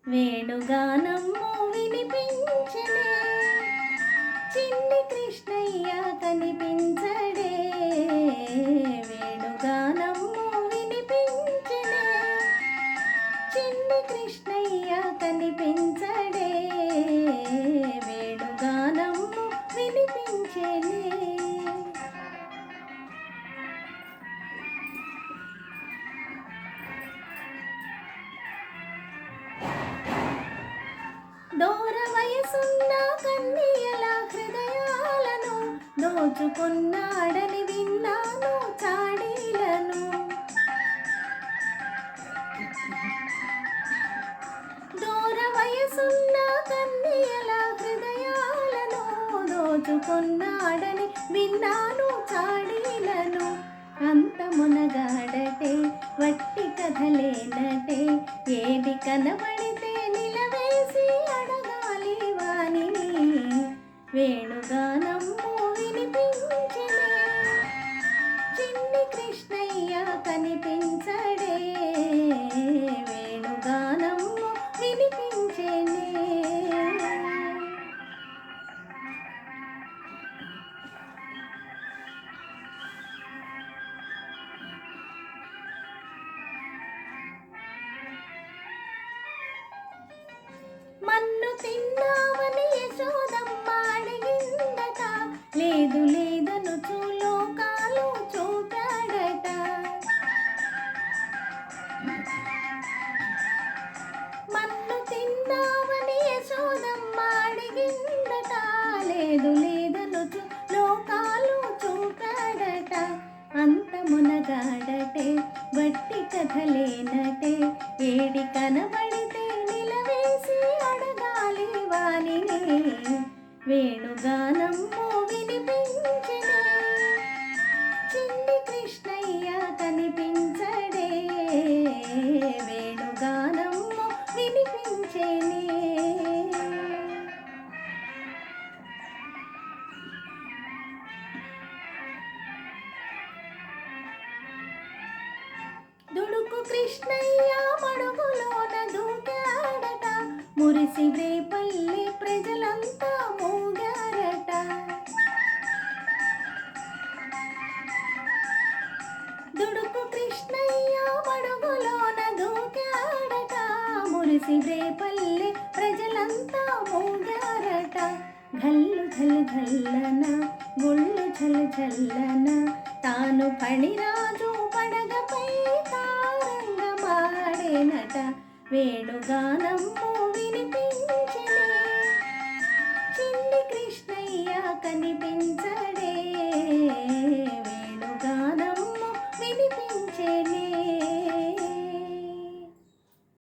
వేణుగానము వినిపించనే, చిన్ని కృష్ణయ్య కనిపించడే. వేణుగానము వినిపించనే, చిన్ని కృష్ణయ్య కనిపించడే. వేణుగానము వినిపించనే. దూర వయసున్న కన్యల హృదయాలను దోచుకున్నాడని విన్నాను చాడీలను. దూర వయసున్న కన్యల హృదయాలను దోచుకున్నాడని విన్నాను చాడీలను. అంత మునగాడటే వట్టి కథలేనటే, ఏది కనబడితే నిలవేసి అడగాలి వానిని. వేణుగానము వినిపించనే, చిన్ని కృష్ణయ్య కనిపించడే. వేణుగానము వినిపించనే. మన్ను తిన్నావని యశోదమ్మ అడిగిందట, లేదు లేదనుచు లోకాలు చూపాడట. మన్ను తిన్నావని యశోదమ్మ అడిగిందట, లేదు లేదనుచు లోకాలు చూపాడట. అంత మునగాడటే వట్టి కథలేనటే, ఏడి కనబడితే నిలవేసి అడగాలి వానిని. వేణుగానము వినిపించనే, చిన్ని కృష్ణయ్య కనిపించడే. వేణుగానము వినిపించనే. దుడుకు కృష్ణయ్య మడుగులోన దూకాడట, మురిసి రేపల్లి ప్రజలంతా మోగారట. దుడుకు కృష్ణయ్య మడుగులోన దూకాడట, మురిసి రేపల్లి ప్రజలంతా మోగారట. ఘల్లు ఘల్ ఘల్లన గుళ్ళు ఝల్ ఝల్లన, తాను పణిరాజు పడగపై తారంగమాడేనట. వేణుగానము వినిపించనే, చిన్ని కృష్ణయ్య కనిపించ